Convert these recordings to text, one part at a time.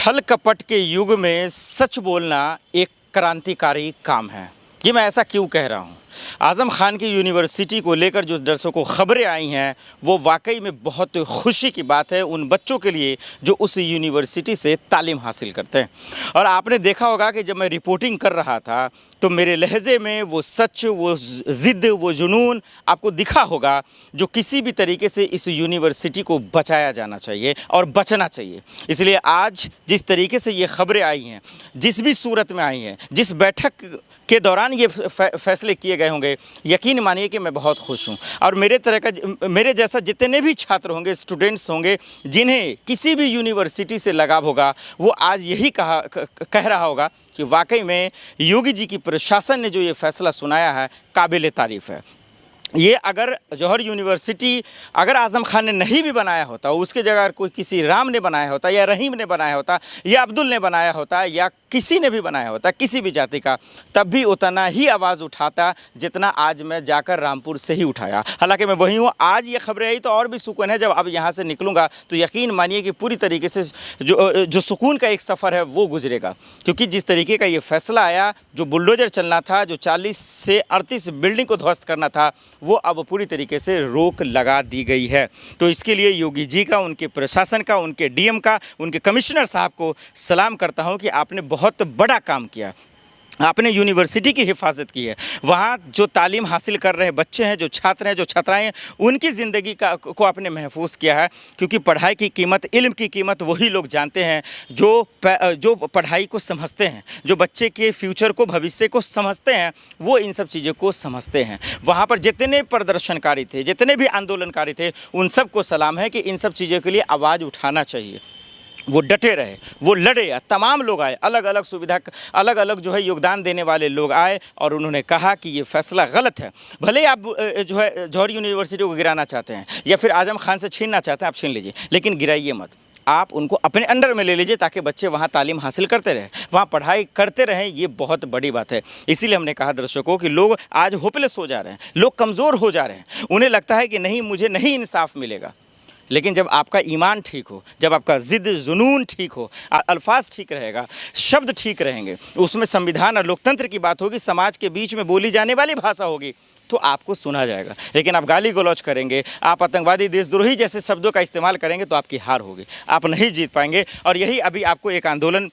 छल कपट के युग में सच बोलना एक क्रांतिकारी काम है। ये मैं ऐसा क्यों कह रहा हूँ? आज़म खान की यूनिवर्सिटी को लेकर जो दर्शकों को खबरें आई हैं वो वाकई में बहुत खुशी की बात है उन बच्चों के लिए जो उस यूनिवर्सिटी से तालीम हासिल करते हैं। और आपने देखा होगा कि जब मैं रिपोर्टिंग कर रहा था तो मेरे लहजे में वो सच, वो ज़िद, वो जुनून आपको दिखा होगा जो किसी भी तरीके से इस यूनिवर्सिटी को बचाया जाना चाहिए और बचना चाहिए। इसलिए आज जिस तरीके से ये खबरें आई हैं, जिस भी सूरत में आई हैं, जिस बैठक के दौरान ये फैसले किए गए होंगे, यकीन मानिए कि मैं बहुत खुश हूँ। और मेरे जैसा जितने भी छात्र होंगे, स्टूडेंट्स होंगे, जिन्हें किसी भी यूनिवर्सिटी से लगाव होगा, वो आज यही कह रहा होगा कि वाकई में योगी जी की प्रशासन ने जो ये फैसला सुनाया है काबिल तारीफ़ है। ये अगर जौहर यूनिवर्सिटी अगर आज़म खान ने नहीं भी बनाया होता, उसके जगह कोई किसी राम ने बनाया होता या रहीम ने बनाया होता या अब्दुल ने बनाया होता या किसी ने भी बनाया होता, किसी भी जाति का, तब भी उतना ही आवाज़ उठाता जितना आज मैं जाकर रामपुर से ही उठाया। हालांकि मैं वही हूँ। आज ये खबरें आई तो और भी सुकून है। जब अब यहाँ से निकलूँगा तो यकीन मानिए कि पूरी तरीके से जो सुकून का एक सफ़र है वो गुजरेगा, क्योंकि जिस तरीके का ये फैसला आया, जो बुलडोज़र चलना था, जो 40 से 38 बिल्डिंग को ध्वस्त करना था, वो अब पूरी तरीके से रोक लगा दी गई है। तो इसके लिए योगी जी का, उनके प्रशासन का, उनके डीएम का, उनके कमिश्नर साहब को सलाम करता हूं कि आपने बहुत बड़ा काम किया। आपने यूनिवर्सिटी की हिफाजत की है। वहाँ जो तालीम हासिल कर रहे बच्चे हैं, जो छात्र हैं, जो छात्राएं हैं, उनकी ज़िंदगी को आपने महफूज किया है, क्योंकि पढ़ाई की कीमत, इल्म की कीमत वही लोग जानते हैं जो पढ़ाई को समझते हैं, जो बच्चे के फ्यूचर को, भविष्य को समझते हैं, वो इन सब चीज़ों को समझते हैं। वहाँ पर जितने प्रदर्शनकारी थे, जितने भी आंदोलनकारी थे, उन सबको सलाम है कि इन सब चीज़ों के लिए आवाज़ उठाना चाहिए। वो डटे रहे, वो लड़े, तमाम लोग आए, अलग अलग सुविधा, अलग अलग जो है योगदान देने वाले लोग आए और उन्होंने कहा कि ये फैसला गलत है। भले ही आप जो है जौहर यूनिवर्सिटी को गिराना चाहते हैं या फिर आज़म खान से छीनना चाहते हैं, आप छीन लीजिए, लेकिन गिराइए मत। आप उनको अपने अंडर में ले लीजिए ताकि बच्चे वहाँ तालीम हासिल करते रहें, वहाँ पढ़ाई करते रहें। ये बहुत बड़ी बात है। इसीलिए हमने कहा दर्शकों कि लोग आज होपलेस हो जा रहे हैं, लोग कमज़ोर हो जा रहे हैं। उन्हें लगता है कि नहीं, मुझे नहीं इंसाफ मिलेगा। लेकिन जब आपका ईमान ठीक हो, जब आपका ज़िद जुनून ठीक हो, अल्फाज ठीक रहेगा, शब्द ठीक रहेंगे, उसमें संविधान और लोकतंत्र की बात होगी, समाज के बीच में बोली जाने वाली भाषा होगी, तो आपको सुना जाएगा। लेकिन आप गाली गलौज करेंगे, आप आतंकवादी, देशद्रोही जैसे शब्दों का इस्तेमाल करेंगे तो आपकी हार होगी, आप नहीं जीत पाएंगे। और यही अभी आपको एक आंदोलन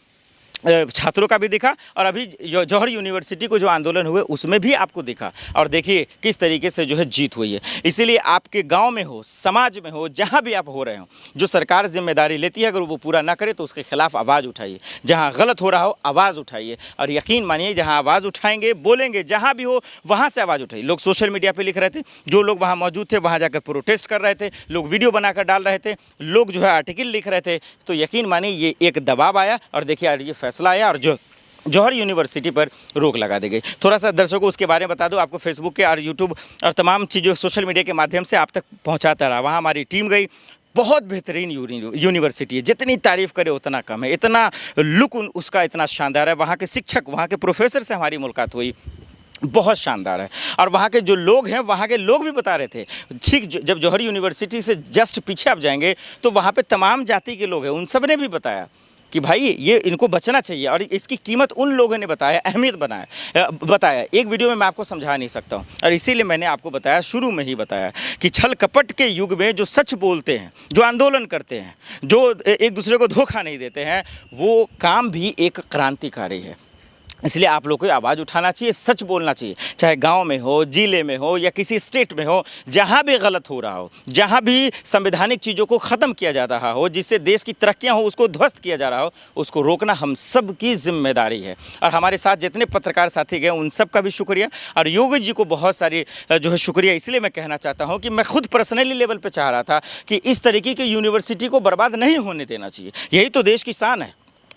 छात्रों का भी दिखा और अभी जौहर यूनिवर्सिटी को जो आंदोलन हुए उसमें भी आपको दिखा। और देखिए किस तरीके से जो है जीत हुई है। इसीलिए आपके गांव में हो, समाज में हो, जहां भी आप हो रहे हो, जो सरकार जिम्मेदारी लेती है अगर वो पूरा ना करे तो उसके खिलाफ आवाज़ उठाइए। जहां गलत हो रहा हो आवाज़ उठाइए, और यकीन मानिए जहां आवाज़ उठाएंगे, बोलेंगे, जहां भी हो वहां से आवाज़ उठाइए। लोग सोशल मीडिया पर लिख रहे थे, जो लोग वहाँ मौजूद थे वहाँ जाकर प्रोटेस्ट कर रहे थे, लोग वीडियो बनाकर डाल रहे थे, लोग जो है आर्टिकल लिख रहे थे। तो यकीन मानिए ये एक दबाव आया और देखिए यार ये फैसला आया और जौहर यूनिवर्सिटी पर रोक लगा दी गई। थोड़ा सा दर्शकों उसके बारे में बता दूं, आपको फेसबुक के और यूट्यूब और तमाम चीज़ों सोशल मीडिया के माध्यम से आप तक पहुंचाता रहा। वहां हमारी टीम गई। बहुत बेहतरीन यूनिवर्सिटी है, जितनी तारीफ़ करे उतना कम है। इतना लुक उसका इतना शानदार है। वहाँ के शिक्षक, वहाँ के प्रोफेसर से हमारी मुलाकात हुई, बहुत शानदार है। और वहाँ के जो लोग हैं, वहाँ के लोग भी बता रहे थे, ठीक जब जौहर यूनिवर्सिटी से जस्ट पीछे आप जाएंगे तो वहाँ पे तमाम जाति के लोग हैं, उन सब ने भी बताया कि भाई ये इनको बचना चाहिए। और इसकी कीमत उन लोगों ने बताया, अहमियत बताया। एक वीडियो में मैं आपको समझा नहीं सकता हूँ, और इसीलिए मैंने आपको बताया, शुरू में ही बताया कि छल कपट के युग में जो सच बोलते हैं, जो आंदोलन करते हैं, जो एक दूसरे को धोखा नहीं देते हैं, वो काम भी एक क्रांतिकारी है। इसलिए आप लोग को आवाज़ उठाना चाहिए, सच बोलना चाहिए, चाहे गांव में हो, ज़िले में हो या किसी स्टेट में हो, जहां भी गलत हो रहा हो, जहां भी संवैधानिक चीज़ों को ख़त्म किया जा रहा हो, जिससे देश की तरक्कियां हो उसको ध्वस्त किया जा रहा हो, उसको रोकना हम सब की जिम्मेदारी है। और हमारे साथ जितने पत्रकार साथी गए उन सब का भी शुक्रिया, और योगी जी को बहुत सारी जो है शुक्रिया। इसलिए मैं कहना चाहता हूँ कि मैं खुद पर्सनली लेवल पर चाह रहा था कि इस तरीके की यूनिवर्सिटी को बर्बाद नहीं होने देना चाहिए। यही तो देश की शान है,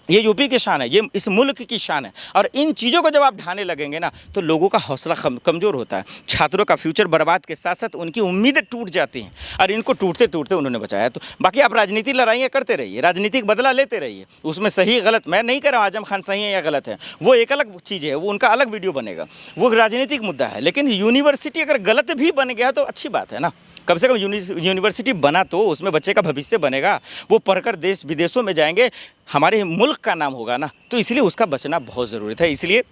ये यूपी की शान है, ये इस मुल्क की शान है। और इन चीज़ों को जब आप ढाने लगेंगे ना तो लोगों का हौसला कमज़ोर होता है, छात्रों का फ्यूचर बर्बाद के साथ साथ उनकी उम्मीदें टूट जाती हैं, और इनको टूटते टूटते उन्होंने बचाया। तो बाकी आप राजनीतिक लड़ाइयाँ करते रहिए, राजनीतिक बदला लेते रहिए, उसमें सही गलत मैं नहीं कह रहा हूँ आज़म खान सही है या गलत है, वो एक अलग चीज़ है, वो उनका अलग वीडियो बनेगा, वो राजनीतिक मुद्दा है। लेकिन यूनिवर्सिटी अगर गलत भी बन गया तो अच्छी बात है ना, कम से कम यूनिवर्सिटी बना तो उसमें बच्चे का भविष्य बनेगा, वो पढ़कर देश विदेशों में जाएंगे, हमारे मुल्क का नाम होगा ना। तो इसलिए उसका बचना बहुत ज़रूरी था। इसलिए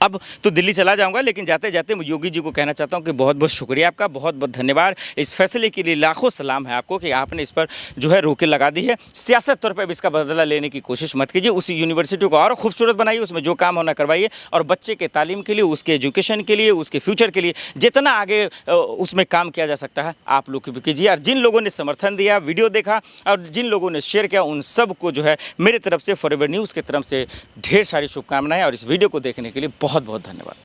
अब तो दिल्ली चला जाऊंगा, लेकिन जाते जाते मैं योगी जी को कहना चाहता हूं कि बहुत बहुत शुक्रिया आपका, बहुत बहुत धन्यवाद। इस फैसले के लिए लाखों सलाम है आपको कि आपने इस पर जो है रोकें लगा दी है। सियासत तौर पर अब इसका बदला लेने की कोशिश मत कीजिए, उस यूनिवर्सिटी को और खूबसूरत बनाइए, उसमें जो काम होना करवाइए, और बच्चे के तालीम के लिए, उसके एजुकेशन के लिए, उसके फ्यूचर के लिए जितना आगे उसमें काम किया जा सकता है आप लोग भी कीजिए। और जिन लोगों ने समर्थन दिया, वीडियो देखा और जिन लोगों ने शेयर किया, उन सबको जो है मेरी तरफ से, फॉरवर्ड न्यूज़ की तरफ से ढेर सारी शुभकामनाएं। और इस वीडियो को देखने के लिए बहुत बहुत धन्यवाद।